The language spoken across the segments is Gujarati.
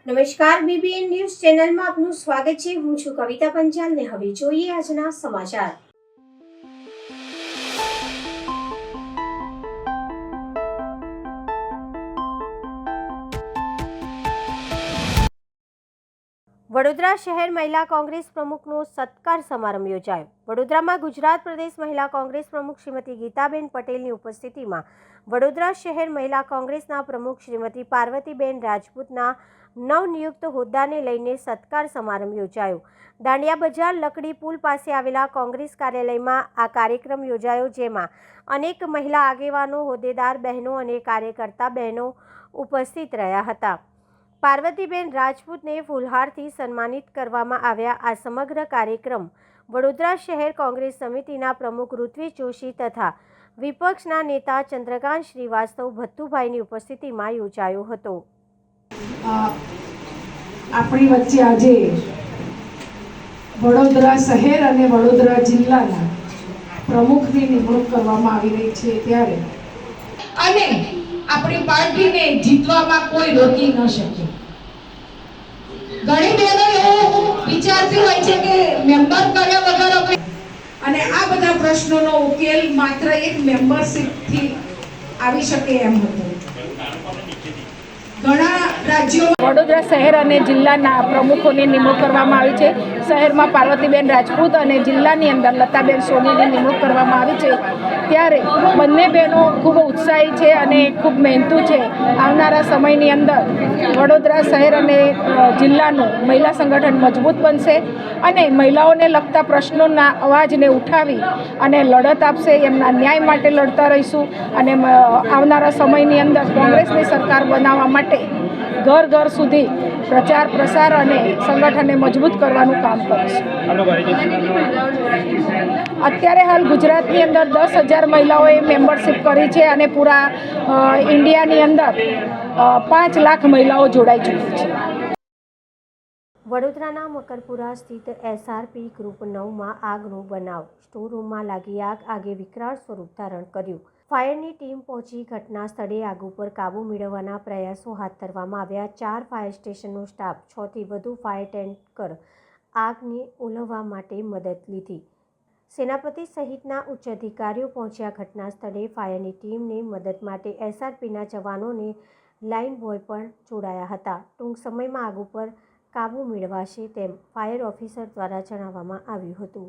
નમસ્કાર, બીબીએન ન્યૂઝ ચેનલમાં આપનું સ્વાગત છે। હું છું કવિતા પંચાલ ને હવે જોઈએ આજના સમાચાર। વડોદરા શહેર મહિલા કોંગ્રેસ પ્રમુખનો સત્કાર સમારંભ યોજાયો। વડોદરામાં ગુજરાત પ્રદેશ મહિલા કોંગ્રેસ પ્રમુખ શ્રીમતી ગીતાબેન પટેલની ઉપસ્થિતિમાં વડોદરા શહેર મહિલા કોંગ્રેસના પ્રમુખ શ્રીમતી પાર્વતીબેન રાજપૂતના નવનિયુક્ત હોદ્દાને લઈને સત્કાર સમારંભ યોજાયો। દાંડિયા બજાર લકડી પુલ પાસે આવેલા કોંગ્રેસ કાર્યાલયમાં આ કાર્યક્રમ યોજાયો, જેમાં અનેક મહિલા આગેવાનો, હોદ્દેદાર બહેનો અને કાર્યકર્તા બહેનો ઉપસ્થિત રહ્યા હતા। પાર્વતીબેન રાજપૂતને ફૂલહારથી સન્માનિત કરવામાં આવ્યા। આ સમગ્ર કાર્યક્રમ વડોદરા શહેર કોંગ્રેસ સમિતિના પ્રમુખ ઋત્વિજ જોશી તથા વિપક્ષના નેતા ચંદ્રકાંત શ્રીવાસ્તવ ભત્તુભાઈની ઉપસ્થિતિમાં યોજાયો હતો। આપણી વચ્ચે આજે વડોદરા શહેર અને વડોદરા જિલ્લાના પ્રમુખની નિમણૂક કરવામાં આવી રહી છે, ત્યારે અને આપણી પાર્ટીને જીતવામાં કોઈ રોકી ન શકે। ઘણી બહેનો એવું વિચારતી હોય છે કે મેમ્બર કર્યા વગર અને આ બધા પ્રશ્નોનો ઉકેલ માત્ર એક મેમ્બરશિપથી આવી શકે એમ હતો। ઘણા રાજ્યો વડોદરા શહેર અને જિલ્લાના પ્રમુખોની નિમણૂક કરવામાં આવી છે। શહેરમાં પાર્વતીબેન રાજપૂત અને જિલ્લાની અંદર લતાબેન સોનીની નિમણૂક કરવામાં આવી છે, ત્યારે બંને બહેનો ખૂબ ઉત્સાહી છે અને ખૂબ મહેનતુ છે। આવનારા સમયની અંદર વડોદરા શહેર અને જિલ્લાનું મહિલા સંગઠન મજબૂત બનશે અને મહિલાઓને લગતા પ્રશ્નોના અવાજને ઉઠાવી અને લડત આપશે। એમના ન્યાય માટે લડતા રહીશું અને આવનારા સમયની અંદર કોંગ્રેસની સરકાર બનાવવા માટે ઘર ઘર સુધી પ્રચાર પ્રસાર અને સંગઠનને મજબૂત કરવાનું કામ કરીશું। અત્યારે હાલ ગુજરાતની અંદર 10,000 મહિલાઓએ મેમ્બરશિપ કરી છે અને પૂરા ઇન્ડિયાની અંદર 5 લાખ મહિલાઓ જોડાઈ ચૂકી છે। વડોદરાના મકરપુરા સ્થિત એસઆરપી ગ્રુપ 9માં આગનો બનાવ। સ્ટોર રૂમમાં લાગી આગે વિકરાળ સ્વરૂપ ધારણ કર્યું। ફાયરની ટીમ પહોંચી ઘટના સ્થળે આગ ઉપર કાબૂ મેળવવાના પ્રયાસો હાથ ધરવામાં આવ્યા। 4 ફાયર સ્ટેશનનો સ્ટાફ 6 થી વધુ ફાયર ટેન્કર આગને ઓલવવા માટે મદદ લીધી। સેનાપતિ સહિતના ઉચ્ચ અધિકારીઓ પહોંચ્યા ઘટના સ્થળે। ફાયરની ટીમને મદદ માટે એસઆરપીના જવાનોને લાઇન બોય પણ જોડાયા હતા। ટૂંક સમયમાં આગ ઉપર કાબૂ મેળવાશે તેમ ફાયર ઓફિસર દ્વારા જણાવવામાં આવ્યું હતું।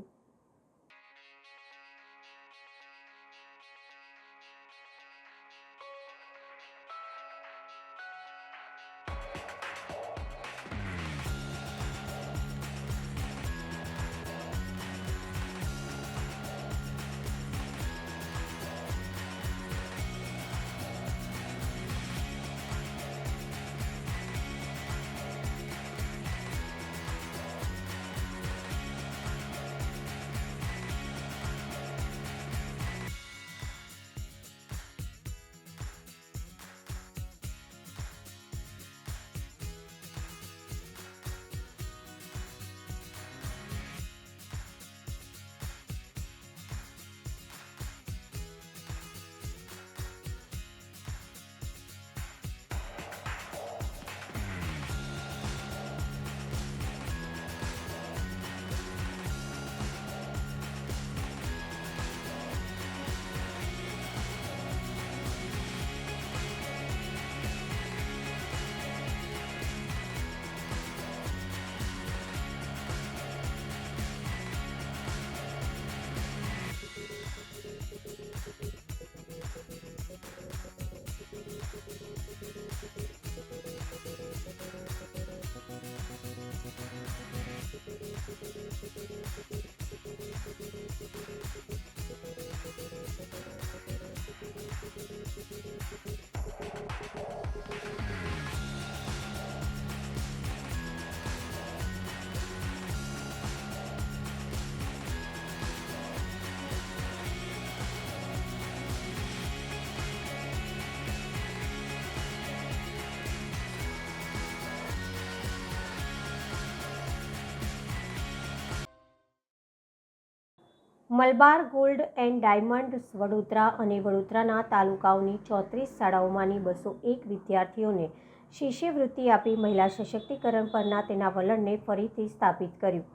Malabar gold and diamonds Vadodara અને વડોદરાના તાલુકાઓની 34 શાળાઓમાંની 201 વિદ્યાર્થીઓને શિષ્યવૃત્તિ આપી મહિલા સશક્તિકરણ પરના તેના વલણને ફરીથી સ્થાપિત કર્યું.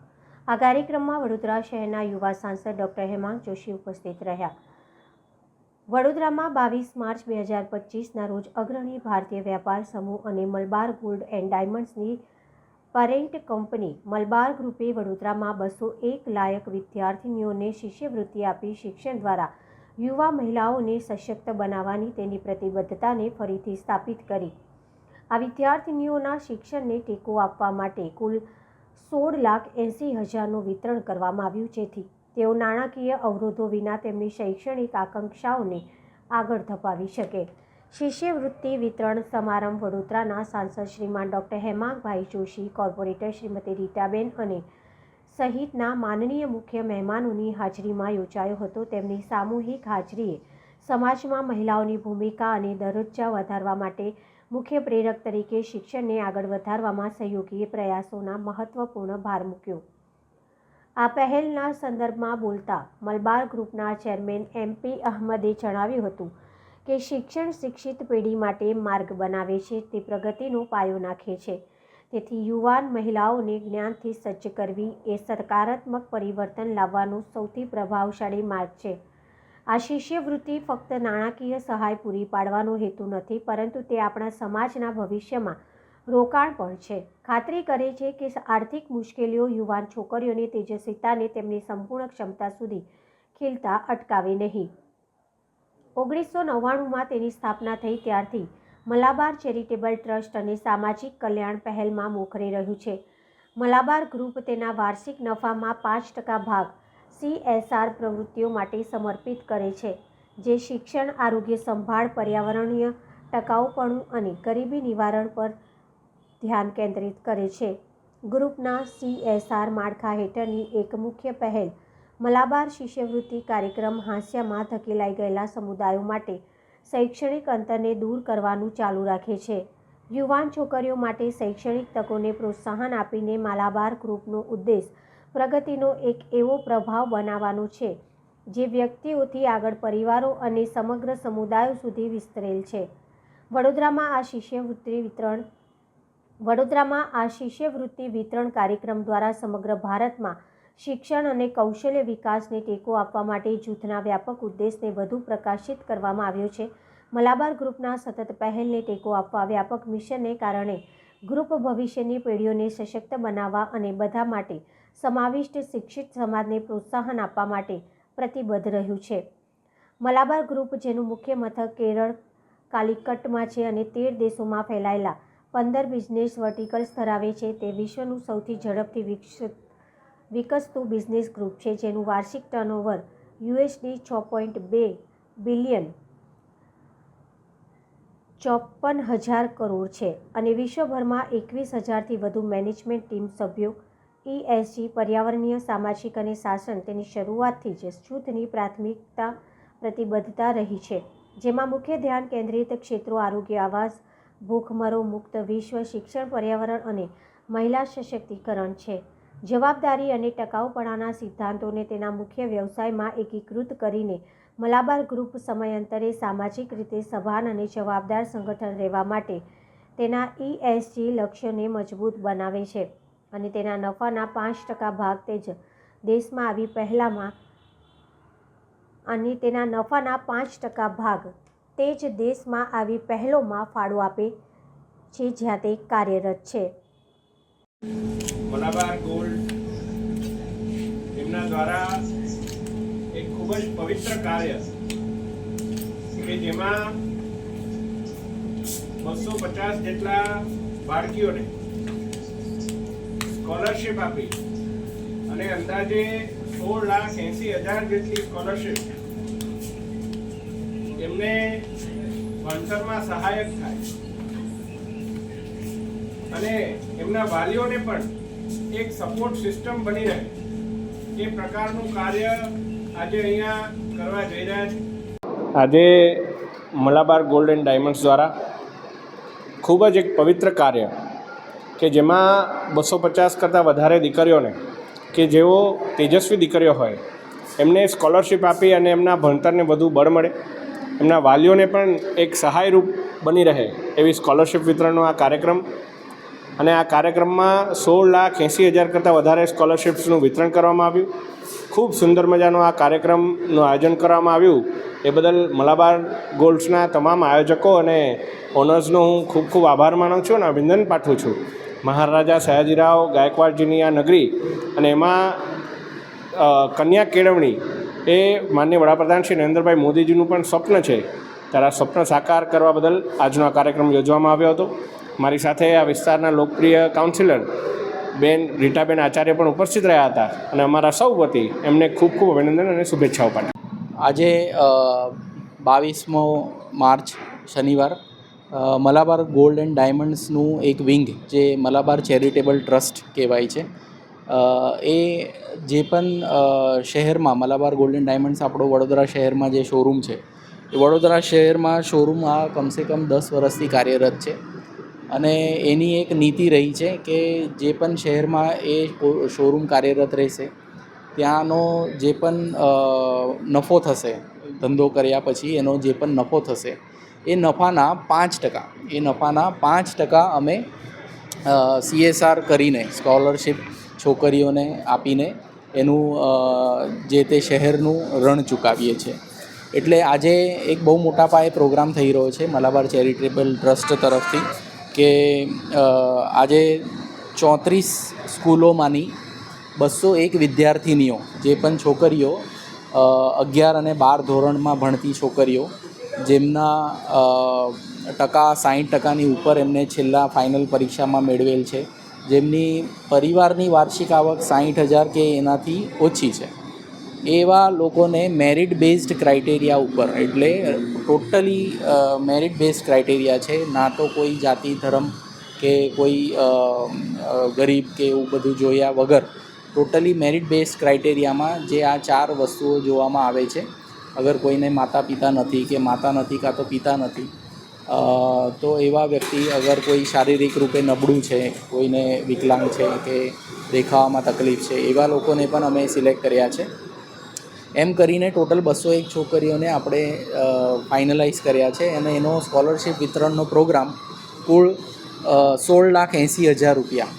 આ કાર્યક્રમમાં વડોદરા શહેરના યુવા સાંસદ ડૉક્ટર હેમાંગ જોશી ઉપસ્થિત રહ્યા. વડોદરામાં 22 માર્ચ 2025ના રોજ અગ્રણી ભારતીય વ્યાપાર સમૂહ અને મલબાર ગોલ્ડ એન્ડ ડાયમંડ્સની પેરેન્ટ કંપની મલબાર ગ્રુપે વડોદરામાં 201 લાયક વિદ્યાર્થીનીઓને શિષ્યવૃત્તિ આપી શિક્ષણ દ્વારા યુવા મહિલાઓને સશક્ત બનાવવાની તેની પ્રતિબદ્ધતાને ફરીથી સ્થાપિત કરી. આ વિદ્યાર્થીનીઓના શિક્ષણને ટેકો આપવા માટે કુલ 16,80,000નું વિતરણ કરવામાં આવ્યું, જેથી તેઓ નાણાકીય અવરોધો વિના તેમની શૈક્ષણિક આકાંક્ષાઓને આગળ ધપાવી શકે. શિષ્યવૃત્તિ વિતરણ સમારંભ વડોદરાના સાંસદ શ્રીમાન ડૉક્ટર હેમાંગભાઈ જોશી, કોર્પોરેટર શ્રીમતી રીટાબેન અને સહિતના માનનીય મુખ્ય મહેમાનોની હાજરીમાં યોજાયો હતો. તેમની સામૂહિક હાજરીએ સમાજમાં મહિલાઓની ભૂમિકા અને દરજ્જા વધારવા માટે મુખ્ય પ્રેરક તરીકે શિક્ષણને આગળ વધારવામાં સહયોગી પ્રયાસોના મહત્વપૂર્ણ ભાર મૂક્યો. આ પહેલના સંદર્ભમાં બોલતા મલબાર ગ્રુપના ચેરમેન MP અહમદે જણાવ્યું હતું કે શિક્ષણ શિક્ષિત પેઢી માટે માર્ગ બનાવે છે, તે પ્રગતિનો પાયો નાખે છે. તેથી યુવાન મહિલાઓને જ્ઞાનથી સજ્જ કરવી એ સકારાત્મક પરિવર્તન લાવવાનો સૌથી પ્રભાવશાળી માર્ગ છે. આ શિષ્યવૃત્તિ ફક્ત નાણાકીય સહાય પૂરી પાડવાનો હેતુ નથી, પરંતુ તે આપણા સમાજના ભવિષ્યમાં રોકાણ પણ છે. ખાતરી કરે છે કે આર્થિક મુશ્કેલીઓ યુવાન છોકરીઓની તેજસ્વીતાને તેમની સંપૂર્ણ ક્ષમતા સુધી ખીલતા અટકાવે નહીં. 1999માં તેની સ્થાપના થઈ ત્યારથી મલાબાર ચેરિટેબલ ટ્રસ્ટ અને સામાજિક કલ્યાણ પહેલમાં મોખરે રહ્યું છે. મલાબાર ગ્રુપ તેના વાર્ષિક નફામાં 5% ભાગ CSR પ્રવૃત્તિઓ માટે સમર્પિત કરે છે, જે શિક્ષણ, આરોગ્ય સંભાળ, પર્યાવરણીય ટકાઉપણું અને ગરીબી નિવારણ પર ધ્યાન કેન્દ્રિત કરે છે. ગ્રુપના CSR માળખા હેઠળની એક મુખ્ય પહેલ મલાબાર શિષ્યવૃત્તિ કાર્યક્રમ હાંસિયામાં ધકેલાઈ ગયેલા સમુદાયો માટે શૈક્ષણિક અંતરને દૂર કરવાનું ચાલુ રાખે છે. યુવાન છોકરીઓ માટે શૈક્ષણિક તકોને પ્રોત્સાહન આપીને મલાબાર ગ્રુપનો ઉદ્દેશ પ્રગતિનો એક એવો પ્રભાવ બનાવવાનો છે જે વ્યક્તિઓથી આગળ પરિવારો અને સમગ્ર સમુદાયો સુધી વિસ્તરેલ છે. વડોદરામાં આ શિષ્યવૃત્તિ વિતરણ કાર્યક્રમ દ્વારા સમગ્ર ભારતમાં શિક્ષણ અને કૌશલ્ય વિકાસને ટેકો આપવા માટે જૂથના વ્યાપક ઉદ્દેશને વધુ પ્રકાશિત કરવામાં આવ્યો છે. મલાબાર ગ્રુપના સતત પહેલને ટેકો આપવા વ્યાપક મિશનને કારણે ગ્રુપ ભવિષ્યની પેઢીઓને સશક્ત બનાવવા અને બધા માટે સમાવિષ્ટ શિક્ષિત સમાજને પ્રોત્સાહન આપવા માટે પ્રતિબદ્ધ રહ્યું છે. મલાબાર ગ્રુપ, જેનું મુખ્ય મથક કેરળ કાલિકટમાં છે અને 13 દેશોમાં ફેલાયેલા 15 બિઝનેસ વર્ટિકલ્સ ધરાવે છે, તે વિશ્વનું સૌથી ઝડપથી વિકસતું બિઝનેસ ગ્રુપ છે, જેનું વાર્ષિક ટર્નઓવર $6.2 બિલિયન 54,000 કરોડ છે અને વિશ્વભરમાં 21,000થી વધુ મેનેજમેન્ટ ટીમ સભ્યો. ESG, પર્યાવરણીય, સામાજિક અને શાસન તેની શરૂઆતથી જ જૂથની પ્રાથમિકતા પ્રતિબદ્ધતા રહી છે, જેમાં મુખ્ય ધ્યાન કેન્દ્રિત ક્ષેત્રો આરોગ્ય, આવાસ, ભૂખમરો મુક્ત વિશ્વ, શિક્ષણ, પર્યાવરણ અને મહિલા સશક્તિકરણ છે. જવાબદારી અને ટકાઉપણાના સિદ્ધાંતોને તેના મુખ્ય વ્યવસાયમાં એકીકૃત કરીને મલાબાર ગ્રુપ સમયાંતરે સામાજિક રીતે સભાન અને જવાબદાર સંગઠન રહેવા માટે તેના ESG લક્ષ્યોને મજબૂત બનાવે છે અને તેના નફાના 5% ભાગ તે જ દેશમાં આવી પહેલોમાં ફાળો આપે છે જ્યાં તે કાર્યરત છે. મલાબાર ગોલ્ડ એમના દ્વારા એક ખૂબ જ પવિત્ર કાર્ય કે જેમાં 250 જેટલા બાળકીઓને સ્કોલરશિપ આપી અને અંદાજે 16,80,000 જેટલી સ્કોલરશિપ એમને ભણતરમાં સહાયક થાય અને એમના વાલીઓને પણ એક સપોર્ટ સિસ્ટમ બની રહે એ પ્રકારનું કાર્ય આજે અહીંયા કરવા જઈ રહ્યા છે. આજે મલાબાર ગોલ્ડ એન્ડ ડાયમંડ્સ દ્વારા ખૂબ જ એક પવિત્ર કાર્ય કે જેમાં 250 કરતાં વધારે દીકરીઓને કે જેઓ તેજસ્વી દીકરીઓ હોય એમને સ્કોલરશિપ આપી અને એમના ભણતરને વધુ બળ મળે, એમના વાલીઓને પણ એક સહાયરૂપ બની રહે એવી સ્કોલરશિપ વિતરણનો આ કાર્યક્રમ, અને આ કાર્યક્રમમાં 16,80,000 કરતાં વધારે સ્કોલરશિપ્સનું વિતરણ કરવામાં આવ્યું. ખૂબ સુંદર મજાનો આ કાર્યક્રમનું આયોજન કરવામાં આવ્યું. એ બદલ મલાબાર ગોલ્ડ્સના તમામ આયોજકો અને ઓનર્સનો હું ખૂબ ખૂબ આભાર માનું છું અને અભિનંદન પાઠવું છું. મહારાજા સયાજીરાવ ગાયકવાડજીની આ નગરી અને એમાં કન્યા કેળવણી એ માનનીય વડાપ્રધાન શ્રી નરેન્દ્રભાઈ મોદીજીનું પણ સ્વપ્ન છે. ત્યારે આ સ્વપ્ન સાકાર કરવા બદલ આજનો આ કાર્યક્રમ યોજવામાં આવ્યો હતો. મારી સાથે આ વિસ્તારના લોકપ્રિય કાઉન્સિલર બેન રીટાબેન આચાર્ય પણ ઉપસ્થિત રહ્યા હતા અને અમારા સૌ વતી એમને ખૂબ ખૂબ અભિનંદન અને શુભેચ્છાઓ પાઠવી. આજે 22મો માર્ચ શનિવાર મલાબાર ગોલ્ડ એન્ડ ડાયમંડ્સનું એક વિંગ જે મલાબાર ચેરિટેબલ ટ્રસ્ટ કહેવાય છે, એ જે પણ શહેરમાં મલાબાર ગોલ્ડ એન્ડ ડાયમંડ્સ આપણો વડોદરા શહેરમાં જે શોરૂમ છે, એ વડોદરા શહેરમાં શોરૂમ આ કમસે કમ 10 વર્ષથી કાર્યરત છે. અને એની એક નીતિ રહી છે કે જે પણ શહેરમાં એ શોરૂમ કાર્યરત રહેશે ત્યાંનો જે પણ નફો થશે, ધંધો કર્યા પછી એનો જે પણ નફો થશે એ નફાના 5% અમે CSR કરીને સ્કોલરશિપ છોકરીઓને આપીને એનું જે તે શહેરનું ઋણ ચૂકવીએ છીએ. એટલે આજે એક બહુ મોટા પાયે પ્રોગ્રામ થઈ રહ્યો છે મલાબાર ચેરિટેબલ ટ્રસ્ટ તરફથી કે આજે 34 સ્કૂલોમાંની 201 વિદ્યાર્થિનીઓ, જે પણ છોકરીઓ 11 અને 12 ધોરણમાં ભણતી છોકરીઓ જેમના ટકા 60% ઉપર એમને છેલ્લા ફાઇનલ પરીક્ષામાં મેળવેલ છે, જેમની પરિવારની વાર્ષિક આવક 60,000 કે એનાથી ઓછી છે, એવા લોકોને મેરિટ બેઝડ ક્રાઇટેરિયા ઉપર, એટલે ટોટલી મેરિટ બેઝડ ક્રાઇટેરિયા છે, ના તો કોઈ જાતિ ધર્મ કે કોઈ ગરીબ કે એવું બધું જોયા વગર ટોટલી મેરિટ બેઝડ ક્રાઇટેરિયામાં જે આ 4 વસ્તુઓ જોવામાં આવે છે. અગર કોઈને માતા પિતા નથી કે માતા નથી કાં તો પિતા નથી, તો એવા વ્યક્તિ, અગર કોઈ શારીરિક રૂપે નબળું છે, કોઈને વિકલાંગ છે કે દેખાવામાં તકલીફ છે, એવા લોકોને પણ અમે સિલેક્ટ કર્યા છે. એમ કરીને ટોટલ 201 છોકરીઓને આપણે ફાઇનલાઇઝ કર્યા છે અને એનો સ્કોલરશિપ વિતરણનો પ્રોગ્રામ કુલ 16,80,000 રૂપિયા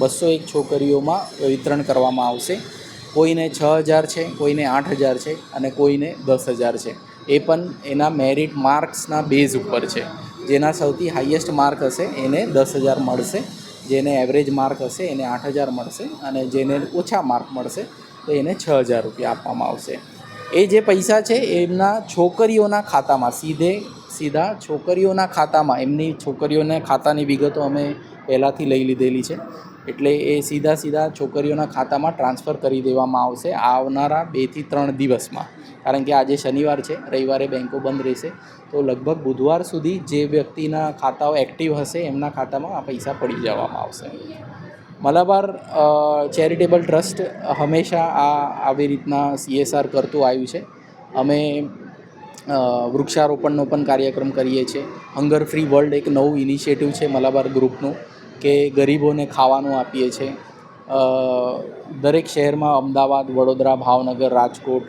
201 છોકરીઓમાં વિતરણ કરવામાં આવશે. કોઈને 6,000 છે, કોઈને 8,000 છે અને કોઈને 10,000 છે. એ પણ એના મેરિટ માર્ક્સના બેઝ ઉપર છે. જેના સૌથી હાઈએસ્ટ માર્ક હશે એને 10,000 મળશે, જેને એવરેજ માર્ક હશે એને 8,000 મળશે અને જેને ઓછા માર્ક મળશે તો એને 6,000 રૂપિયા આપવામાં આવશે. એ જે પૈસા છે એમના છોકરીઓના ખાતામાં સીધા છોકરીઓના ખાતામાં, એમની છોકરીઓના ખાતાની વિગતો અમે પહેલાંથી લઈ લીધેલી છે, એટલે એ સીધા છોકરીઓના ખાતામાં ટ્રાન્સફર કરી દેવામાં આવશે આવનારા 2 થી 3 દિવસમાં. કારણ કે આજે શનિવાર છે, રવિવારે બેન્કો બંધ રહેશે, તો લગભગ બુધવાર સુધી જે વ્યક્તિના ખાતાઓ એક્ટિવ હશે એમના ખાતામાં આ પૈસા પડી જવામાં આવશે. મલાબાર ચેરિટેબલ ટ્રસ્ટ હંમેશા આવી રીતના CSR કરતું આવ્યું છે. અમે વૃક્ષારોપણનો પણ કાર્યક્રમ કરીએ છીએ. હંગર ફ્રી વર્લ્ડ એક નવું ઇનિશિયેટિવ છે મલાબાર ગ્રુપનું, કે ગરીબોને ખાવાનું આપીએ છીએ. દરેક શહેરમાં અમદાવાદ, વડોદરા, ભાવનગર, રાજકોટ,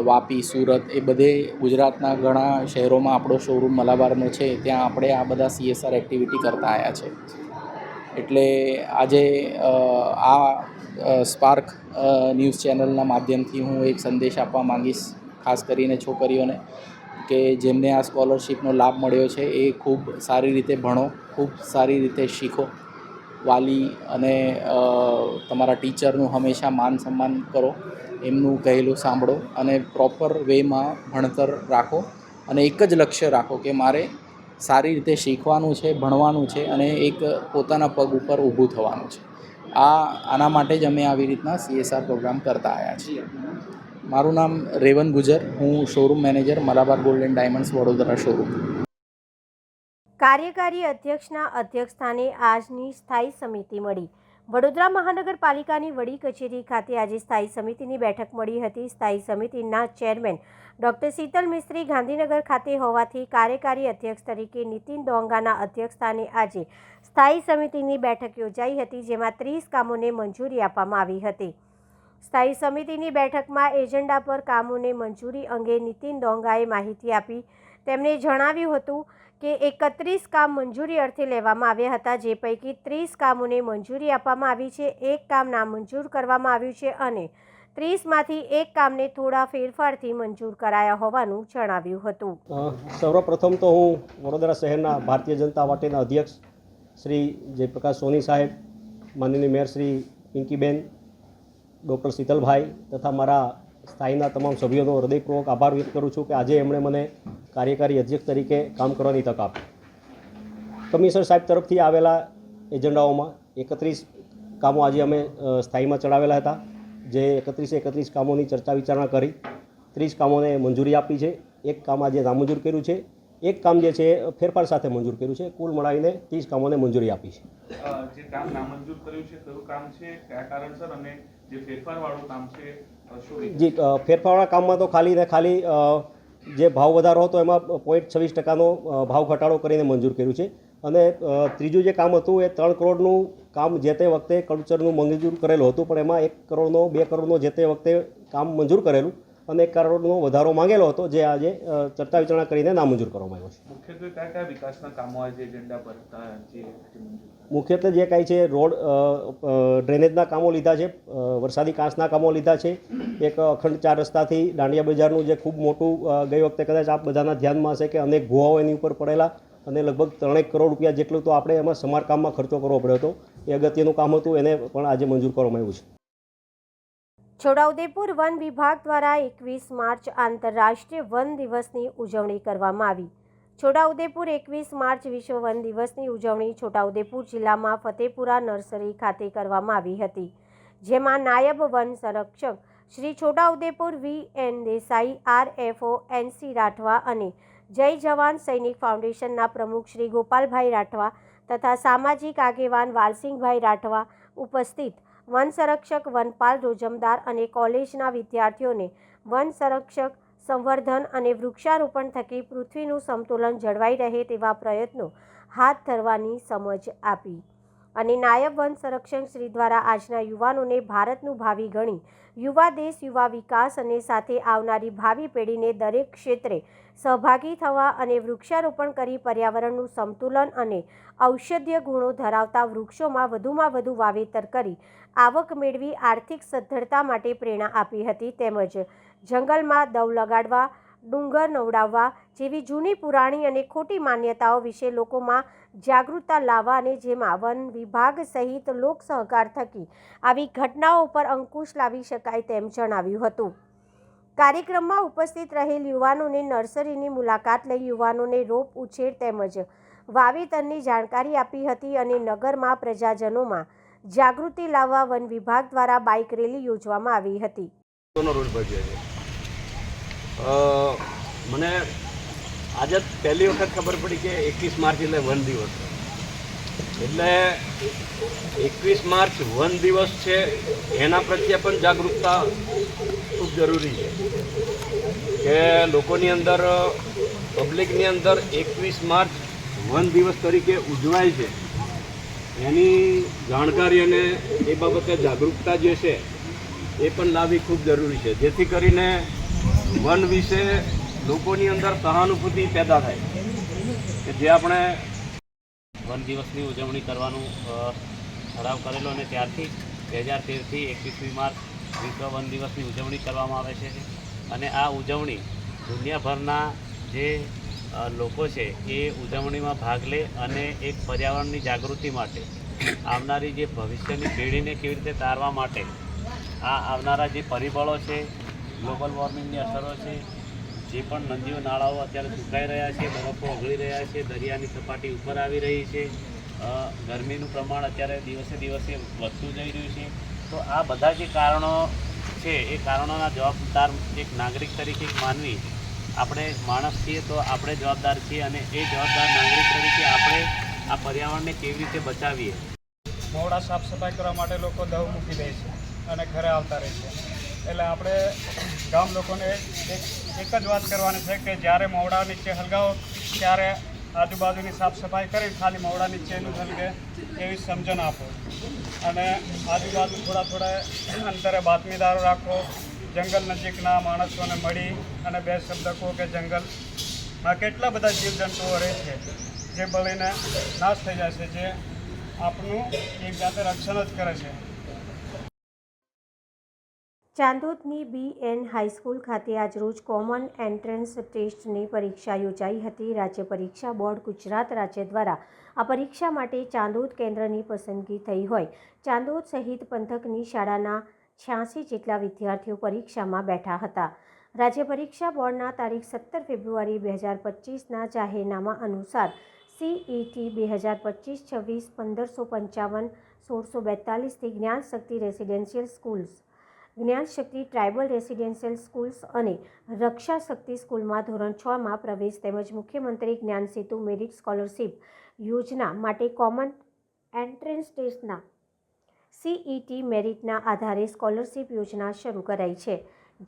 વાપી, સુરત, એ બધે ગુજરાતના ઘણા શહેરોમાં આપણો શોરૂમ મલાબારનો છે, ત્યાં આપણે આ બધા CSR એક્ટિવિટી કરતા આવ્યા છે. એટલે આજે આ સ્પાર્ક ન્યૂઝ ચેનલના માધ્યમથી હું એક સંદેશ આપવા માંગીશ, ખાસ કરીને છોકરીઓને, કે જેમને આ સ્કોલરશિપનો લાભ મળ્યો છે એ ખૂબ સારી રીતે ભણો, ખૂબ સારી રીતે શીખો. વાલી અને તમારા ટીચરનું હંમેશા માન સન્માન કરો, એમનું કહેલું સાંભળો અને પ્રોપર વેમાં ભણતર રાખો અને એક જ લક્ષ્ય રાખો કે મારે સારી રીતે શીખવાનું છે, ભણવાનું છે અને એક પોતાના પગ ઉપર ઊભું થવાનું છે. આના માટે જ અમે આવી રીતના CSR પ્રોગ્રામ કરતા આવ્યા છીએ. મારું નામ રેવન ગુજર, હું showroom manager Malabar gold and diamonds Vadodara showroom. કાર્યકારી અધ્યક્ષના અધ્યક્ષસ્થાને આજની સ્થાયી સમિતિ મળી. વડોદરા મહાનગરપાલિકાની વડી કચેરી ખાતે આજે સ્થાયી સમિતિની બેઠક મળી હતી. સ્થાયી સમિતિના ચેરમેન ડૉક્ટર શીતલ મિસ્ત્રી ગાંધીનગર ખાતે હોવાથી કાર્યકારી અધ્યક્ષ તરીકે નીતિન ડોંગાના અધ્યક્ષસ્થાને આજે સ્થાયી સમિતિની બેઠક યોજાઈ હતી, જેમાં 30 કામોને મંજૂરી આપવામાં આવી હતી. સ્થાયી સમિતિની બેઠકમાં એજન્ડા પર કામોને મંજૂરી અંગે નીતિન ડોંગાએ માહિતી આપી. તેમણે જણાવ્યું હતું કે 31 કામ મંજૂરી અર્થે લેવામાં આવ્યા હતા, જે પૈકી 30 કામોને મંજૂરી આપવામાં આવી છે, 1 કામ નામંજૂર કરવામાં આવ્યું છે અને 30માંથી 1 કામને થોડા ફેરફારથી મંજૂર કરાયા હોવાનું જણાવ્યું હતું. સર્વપ્રથમ તો હું વડોદરા શહેરના ભારતીય જનતા પાર્ટીના અધ્યક્ષ શ્રી જયપ્રકાશ સોની સાહેબ, માનનીય મેયર શ્રી પિંકીબેન, ડૉક્ટર શીતલભાઈ તથા મારા સ્થાયીના તમામ સભ્યોનો હૃદયપૂર્વક આભાર વ્યક્ત કરું છું કે આજે એમણે મને કાર્યકારી અધ્યક્ષ તરીકે કામ કરવાની તક આપી. કમિશનર સાહેબ તરફથી આવેલા એજન્ડાઓમાં 31 કામો આજે અમે સ્થાયીમાં ચડાવેલા હતા, જે 31 કામોની ચર્ચા વિચારણા કરી, 30 કામોને મંજૂરી આપી છે, 1 કામ આજે નામંજૂર કર્યું છે, 1 કામ જે છે ફેરફાર સાથે મંજૂર કર્યું છે. કુલ મળાવીને 30 કામોને મંજૂરી આપી છે. જે કામ નામંજૂર કર્યું છે કયું કામ છે, કયા કારણસર, અને જે ફેરફારવાળું કામ છે શું? જી, ફેરફારવાળા કામમાં તો ખાલી ને ખાલી જે ભાવ વધારો હતો એમાં 0.26% ભાવ ઘટાડો કરીને મંજૂર કર્યું છે. અને ત્રીજું જે કામ હતું એ 3 કરોડનું કામ જે તે વખતે કલ્ચરનું મંજૂર કરેલું હતું, પણ એમાં 1 કરોડનો 2 કરોડનો જે તે વખતે કામ મંજૂર કરેલું અને 1 કરોડનો વધારો માંગેલો હતો, જે આજે ચર્ચા વિચારણા કરીને નામંજૂર કરવામાં આવ્યો છે. મુખ્યત્વે કયા કયા વિકાસના કામો આજે એજન્ડા પર હતા? મુખ્યત્વે જે કાંઈ છે રોડ ડ્રેનેજના કામો લીધા છે, વરસાદી કાંસના કામો લીધા છે, એક અખંડ 4 રસ્તાથી દાંડિયા બજારનું જે ખૂબ મોટું ગઈ વખતે કદાચ આપ બધાના ધ્યાનમાં હશે કે અનેક ભૂવાઓ એની ઉપર પડેલા અને લગભગ 3 કરોડ રૂપિયા જેટલું તો આપણે એમાં સમારકામમાં ખર્ચો કરવો પડ્યો હતો. એ અગત્યનું કામ હતું, એને પણ આજે મંજૂર કરવામાં આવ્યું છે. છોટાઉદેપુર વન વિભાગ દ્વારા 21 માર્ચ આંતરરાષ્ટ્રીય વન દિવસની ઉજવણી કરવામાં આવી. છોટાઉદેપુર 21 માર્ચ વિશ્વ વન દિવસની ઉજવણી છોટાઉદેપુર જિલ્લામાં ફતેપુરા નર્સરી ખાતે કરવામાં આવી હતી, જેમાં નાયબ વન સંરક્ષક Shri Chhota Udepur VN Desai, RFO NC Rathwa અને જય જવાન સૈનિક ફાઉન્ડેશનના પ્રમુખ શ્રી ગોપાલભાઈ રાઠવા તથા સામાજિક આગેવાન વાલસિંહભાઈ રાઠવા ઉપસ્થિત વન સંરક્ષક વનપાલ રોજમદાર અને કોલેજના વિદ્યાર્થીઓને વન સંરક્ષક સંવર્ધન અને વૃક્ષારોપણ થકી પૃથ્વીનું સંતુલન જળવાઈ રહે તેવા પ્રયત્નો હાથ ધરવાની સમજ આપી. અને નાયબ વન સંરક્ષક શ્રી દ્વારા આજના યુવાનોને ભારતનું ભાવિ ગણી યુવા દેશ, યુવા વિકાસ અને સાથે આવનારી ભાવિ પેઢીને દરેક ક્ષેત્રે સહભાગી થવા અને વૃક્ષારોપણ કરી પર્યાવરણનું સંતુલન અને ઔષધીય ગુણો ધરાવતા વૃક્ષોમાં વધુમાં વધુ વાવેતર કરી આવક મેળવી આર્થિક સદ્ધરતા માટે પ્રેરણા આપી હતી. તેમજ જંગલમાં દવ લગાડવા, ડુંગર નવડાવવા જેવી જૂની પુરાણી અને ખોટી માન્યતાઓ વિશે લોકોમાં જાગૃતતા લાવવા અને જેમાં વન વિભાગ સહિત લોક સહકાર થકી આવી ઘટનાઓ પર અંકુશ લાવી શકાય તેમ જણાવ્યું હતું. કાર્યક્રમમાં ઉપસ્થિત રહેલ યુવાનોને નર્સરીની મુલાકાત લઈ યુવાનોને રોપ ઉછેર તેમજ વાવેતરની જાણકારી આપી હતી અને નગરમાં પ્રજાજનોમાં જાગૃતિ લાવવા વન વિભાગ દ્વારા બાઇક રેલી યોજવામાં આવી હતી. મને આજે પહેલી વખત ખબર પડી કે 21 માર્ચ એટલે વન દિવસ, એટલે 21 માર્ચ વન દિવસ છે એના પ્રત્યે પણ જાગૃતતા ખૂબ જરૂરી છે કે લોકોની અંદર, પબ્લિકની અંદર 21 માર્ચ વન દિવસ તરીકે ઉજવાય છે એની જાણકારી અને એ બાબતે જાગૃતતા જે છે એ પણ લાવવી ખૂબ જરૂરી છે, જેથી કરીને વન વિશે લોકોની અંદર સહાનુભૂતિ પેદા થાય કે જે આપણે વન દિવસની ઉજવણી કરવાનું ઠરાવ કરેલો અને ત્યારથી 2013થી 21મી માર્ચ વિશ્વ વન દિવસની ઉજવણી કરવામાં આવે છે. અને આ ઉજવણી દુનિયાભરના જે લોકો છે એ ઉજવણીમાં ભાગ લે અને એક પર્યાવરણની જાગૃતિ માટે આવનારી જે ભવિષ્યની પેઢીને કેવી રીતે તારવા માટે આ આવનારા જે પરિબળો છે, ગ્લોબલ વોર્મિંગની અસરો છે, જે પણ નદીઓ નાળાઓ અત્યારે સુકાઈ રહ્યા છે, બરફો ઓગળી રહ્યા છે, દરિયાની સપાટી ઉપર આવી રહી છે, ગરમીનું પ્રમાણ અત્યારે દિવસે દિવસે વધતું જઈ રહ્યું છે. તો આ બધા જે કારણો છે એ કારણોના જવાબદાર એક નાગરિક તરીકે એક માનવી આપણે માણસ છીએ, તો આપણે જવાબદાર છીએ અને એ જવાબદાર નાગરિક તરીકે આપણે આ પર્યાવરણને કેવી રીતે બચાવીએ. મોવડા સાફ સફાઈ કરવા માટે લોકો દવ મૂકી દે છે અને ઘરે આવતા રહે છે, એટલે આપણે ગામ લોકોને એક જ વાત કરવાની છે કે જ્યારે મોવડા નીચે હલગાવો ત્યારે આજુબાજુની સાફ સફાઈ કરી ખાલી મોવડા નીચેનું હલગે એવી સમજણ આપો અને આજુબાજુ થોડા અંતરે બાતમીદારો રાખો, જંગલ નજીકના માણસોને મળી અને 2 શબ્દ કહો કે જંગલ કેટલા બધા જીવજંતુઓ રહે છે જે બળીને નાશ થઈ જાય છે, જે આપણું એક જાતે રક્ષણ જ કરે છે. ચાંદોદની BN હાઈસ્કૂલ ખાતે આજરોજ કોમન એન્ટ્રન્સ ટેસ્ટની પરીક્ષા યોજાઈ હતી. રાજ્ય પરીક્ષા બોર્ડ ગુજરાત રાજ્ય દ્વારા આ પરીક્ષા માટે ચાંદોદ કેન્દ્રની પસંદગી થઈ હોય ચાંદોદ સહિત પંથકની શાળાના 86 જેટલા વિદ્યાર્થીઓ પરીક્ષામાં બેઠા હતા. રાજ્ય પરીક્ષા બોર્ડના તારીખ 17 ફેબ્રુઆરી 2025ના જાહેરનામા અનુસાર CET 2025-26 1555 1642થી જ્ઞાન શક્તિ રેસિડેન્શિયલ સ્કૂલ્સ, જ્ઞાન શક્તિ ટ્રાઇબલ રેસિડેન્શિયલ સ્કૂલ્સ અને રક્ષા શક્તિ સ્કૂલમાં ધોરણ 6માં પ્રવેશ તેમજ મુખ્યમંત્રી જ્ઞાન સેતુ મેરિટ સ્કોલરશિપ યોજના માટે કોમન એન્ટ્રન્સ ટેસ્ટના CET મેરિટના આધારે સ્કોલરશિપ યોજના શરૂ કરાઈ છે.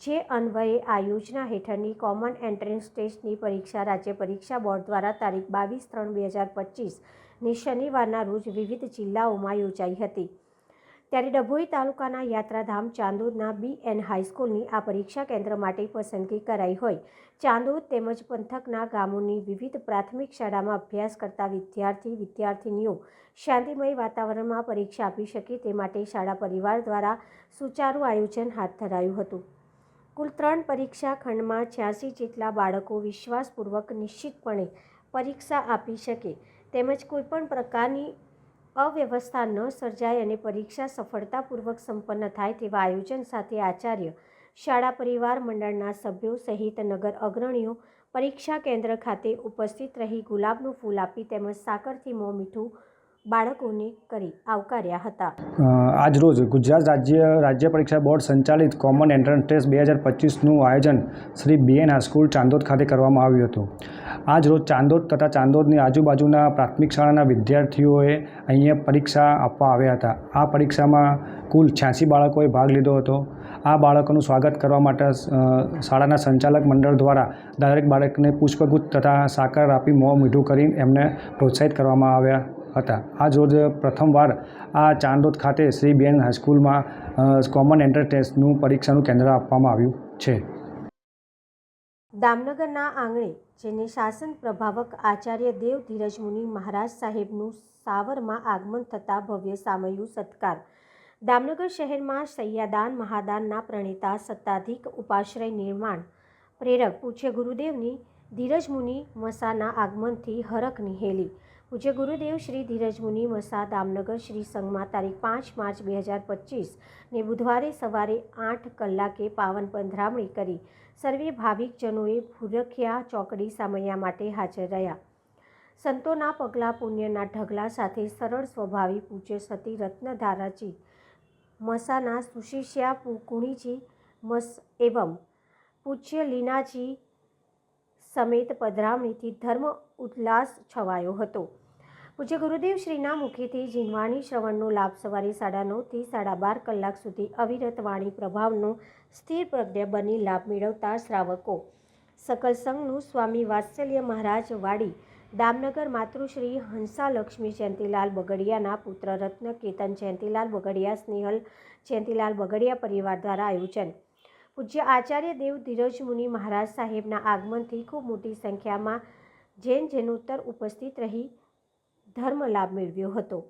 જે અન્વયે આ યોજના હેઠળની કોમન એન્ટ્રન્સ ટેસ્ટની પરીક્ષા રાજ્ય પરીક્ષા બોર્ડ દ્વારા તારીખ 22/3/2025ની શનિવારના રોજ વિવિધ જિલ્લાઓમાં યોજાઈ હતી. ત્યારે ડભોઈ તાલુકાના યાત્રાધામ ચાંદોદના BN હાઈસ્કૂલની આ પરીક્ષા કેન્દ્ર માટે પસંદગી કરાઈ હોય ચાંદોદ તેમજ પંથકના ગામોની વિવિધ પ્રાથમિક શાળામાં અભ્યાસ કરતા વિદ્યાર્થીનીઓ શાંતિમય વાતાવરણમાં પરીક્ષા આપી શકે તે માટે શાળા પરિવાર દ્વારા સુચારું આયોજન હાથ ધરાયું હતું. કુલ 3 પરીક્ષા ખંડમાં 86 જેટલા બાળકો વિશ્વાસપૂર્વક નિશ્ચિતપણે પરીક્ષા આપી શકે તેમજ કોઈપણ પ્રકારની અવ્યવસ્થા ન સર્જાય અને પરીક્ષા સફળતાપૂર્વક સંપન્ન થાય તેવા આયોજન સાથે આચાર્ય, શાળા પરિવાર મંડળના સભ્યો સહિત નગર અગ્રણીઓ પરીક્ષા કેન્દ્ર ખાતે ઉપસ્થિત રહી ગુલાબનું ફૂલ આપી તેમજ સાકરથી મોં મીઠું બાળકોને કરી આવકાર્યા હતા. આજરોજ ગુજરાત રાજ્ય પરીક્ષા બોર્ડ સંચાલિત કોમન એન્ટ્રન્સ ટેસ્ટ 2025નું આયોજન શ્રી BN હાઈસ્કૂલ ચાંદોદ ખાતે કરવામાં આવ્યું હતું. આજરોજ ચાંદોદ તથા ચાંદોદની આજુબાજુના પ્રાથમિક શાળાના વિદ્યાર્થીઓએ અહીંયા પરીક્ષા આપવા આવ્યા હતા. આ પરીક્ષામાં કુલ 86 બાળકોએ ભાગ લીધો હતો. આ બાળકોનું સ્વાગત કરવા માટે શાળાના સંચાલક મંડળ દ્વારા દરેક બાળકને પુષ્પગુચ્છ તથા સાકર આપી મોં મીઠું કરીને એમને પ્રોત્સાહિત કરવામાં આવ્યા હતા. આજ રોજ પ્રથમવાર આ ચાંદોદ ખાતે શ્રી BN હાઈસ્કૂલમાં કોમન એન્ટ્રન્સ ટેસ્ટનું પરીક્ષાનું કેન્દ્ર આપવામાં આવ્યું છે. દામનગરના આંગણે જેને શાસન પ્રભાવક આચાર્ય દેવ ધીરજ મુનિ મહારાજ સાહેબનું સાવરમાં આગમન થતાં ભવ્ય સામયુ સત્કાર. દામનગર શહેરમાં સૈયાદાન મહાદાનના પ્રણેતા સત્તાધિક ઉપાશ્રય નિર્માણ પ્રેરક પૂજ્ય ગુરુદેવની ધીરજ મુનિ મસાના આગમનથી હરખની હેલી. પૂજ્ય ગુરુદેવ શ્રી ધીરજ મુનિ મસા દામનગર શ્રી સંઘમાં તારીખ 5 માર્ચ 2025ને બુધવારે સવારે 8 કલાકે પાવન પધરામણી કરી સર્વે ભાવિકજનોએ ભૂરખિયા ચોકડી સામૈયા માટે હાજર રહ્યા. સંતોના પગલાં પુણ્યના ઢગલા સાથે સરળ સ્વભાવી પૂજ્ય સતી રત્નધારાજી મસાના સુશિષ્યા કુણીજી મસ એવં પૂજ્ય લીનાજી સમેત પધરામણીથી ધર્મ ઉલ્લાસ છવાયો હતો. પૂજ્ય ગુરુદેવ શ્રીના મુખેથી જીનવાણી શ્રવણનો લાભ સવારે 9:30થી 12:30 કલાક સુધી અવિરત વાણી પ્રભાવનો સ્થિર પ્રજ્ઞ બની લાભ મેળવતા શ્રાવકો સકલ સંઘનું સ્વામી વાત્સલ્ય મહારાજ વાડી દામનગર માતૃશ્રી હંસા લક્ષ્મી જયંતિલાલ બગડિયાના પુત્ર રત્ન કેતન જયંતિલાલ બગડિયા સ્નેહલ જયંતિલાલ બગડિયા પરિવાર દ્વારા આયોજન. પૂજ્ય આચાર્ય દેવ ધીરજ મુનિ મહારાજ સાહેબના આગમનથી ખૂબ મોટી સંખ્યામાં જૈન જૈનોત્તર ઉપસ્થિત રહી ધર્મ લાભ મેળવ્યો હતો.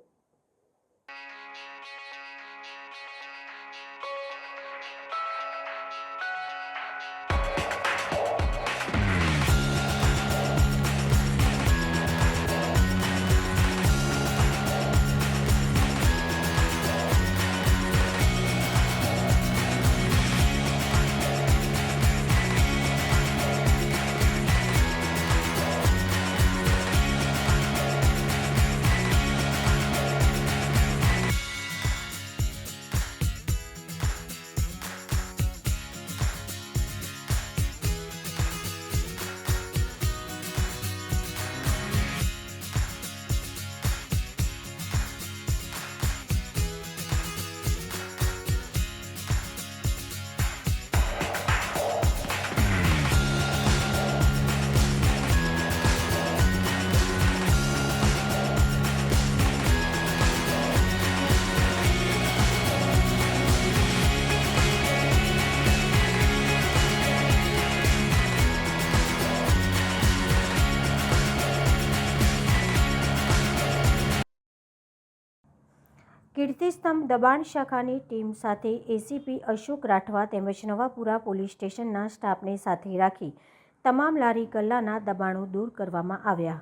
કીર્તિસ્તંભ દબાણ શાખાની ટીમ સાથે એસીપી અશોક રાઠવા તેમજ નવાપુરા પોલીસ સ્ટેશનના સ્ટાફને સાથે રાખી તમામ લારી ગલ્લાના દબાણો દૂર કરવામાં આવ્યા.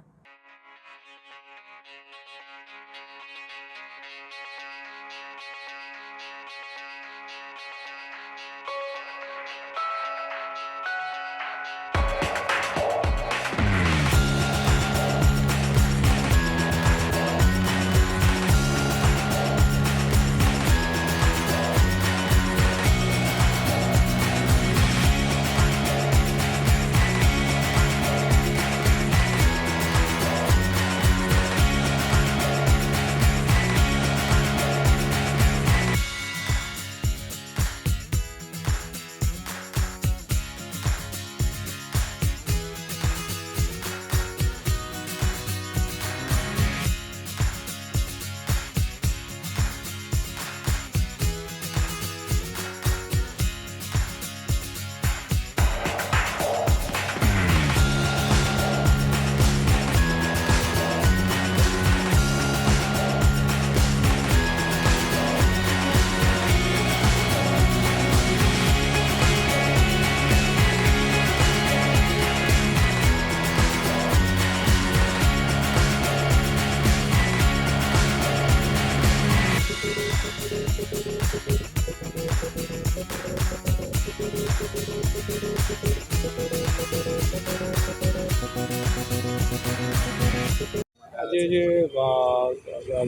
આજે જે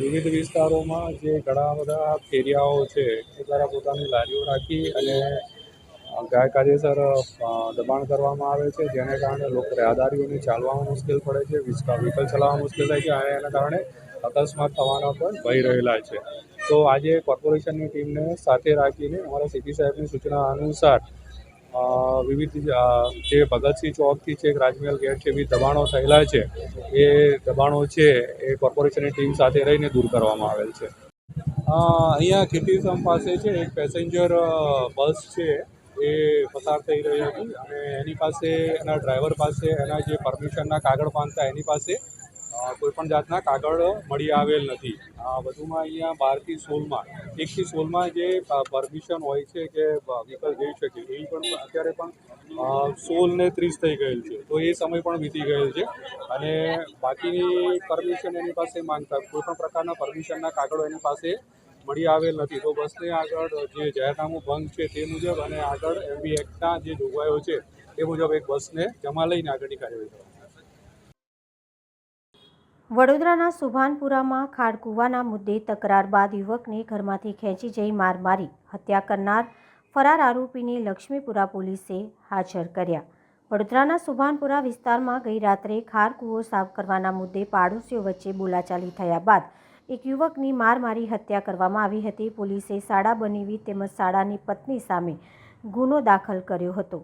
વિવિધ વિસ્તારોમાં જે ઘણા બધા ફેરિયાઓ છે એ દ્વારા પોતાની લારીઓ રાખી અને ગેરકાયદેસર દબાણ કરવામાં આવે છે, જેને કારણે લોકો રાહદારીઓને ચાલવામાં મુશ્કેલ પડે છે, વ્હીકલ ચલાવવામાં મુશ્કેલ થાય છે અને એના કારણે અકસ્માત થવાના પણ ભય રહેલા છે. તો આજે કોર્પોરેશનની ટીમને સાથે રાખીને અમારા સીપી સાહેબની સૂચના અનુસાર વિવિધ જે ભગતસિંહ ચોકથી છે રાજમહેલ ગેટ છે વિવિધ દબાણો થયેલા છે એ દબાણો છે એ કોર્પોરેશનની ટીમ સાથે રહીને દૂર કરવામાં આવેલ છે. અહીંયા કીર્તિસ્તંભ પાસે છે એક પેસેન્જર બસ છે એ પસાર થઈ રહી હતી અને એની પાસે એના ડ્રાઈવર પાસે એના જે પરમિશનના કાગળ બાંધતા એની પાસે કોઈપણ જાતના કાગળ મળી આવેલ નથી. વધુમાં અહીંયા 12 થી 16માં 1 થી 16માં જે પરમિશન હોય છે કે વ્હીકલ જઈ શકે એ પણ અત્યારે પણ 16 ને 30 થઈ ગયેલ છે, તો એ સમય પણ વીતી ગયેલ છે અને બાકીની પરમિશન એની પાસે માંગતા કોઈપણ પ્રકારના પરમિશનના કાગળો એની પાસે મળી આવેલ નથી. તો બસને આગળ જે જાહેરનામું ભંગ છે તે મુજબ અને આગળ એમબી એક્ટના જે જોગવાઈઓ છે એ મુજબ એક બસને જમા લઈને આગળની કાર્યવાહી કરવામાં. વડોદરાના સુભાનપુરામાં ખાડકૂવાના મુદ્દે તકરાર બાદ યુવકને ઘરમાંથી ખેંચી જઈ માર મારી હત્યા કરનાર ફરાર આરોપીને લક્ષ્મીપુરા પોલીસે હાજર કર્યા. વડોદરાના સુભાનપુરા વિસ્તારમાં ગઈ રાત્રે ખારકૂવો સાફ કરવાના મુદ્દે પાડોશીઓ વચ્ચે બોલાચાલી થયા બાદ એક યુવકની માર મારી હત્યા કરવામાં આવી હતી. પોલીસે શાળા બનેવી તેમજ શાળાની પત્ની સામે ગુનો દાખલ કર્યો હતો.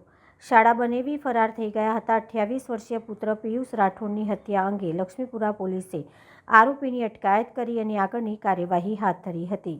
શાળા બનેવી ફરાર થઈ ગયા હતા. 28 વર્ષીય પુત્ર પિયુષ રાઠોડની હત્યા અંગે લક્ષ્મીપુરા પોલીસે આરોપીની અટકાયત કરી અને આગળની કાર્યવાહી હાથ ધરી હતી.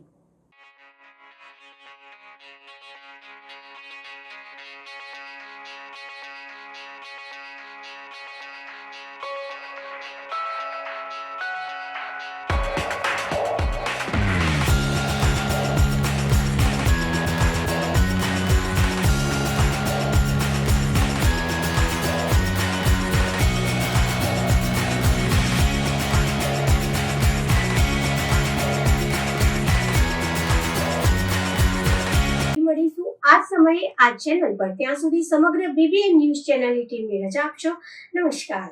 આ સમયે આ ચેનલ પર ત્યાં સુધી સમગ્ર BBN ન્યૂઝ ચેનલની ટીમને રજા આપશો. નમસ્કાર.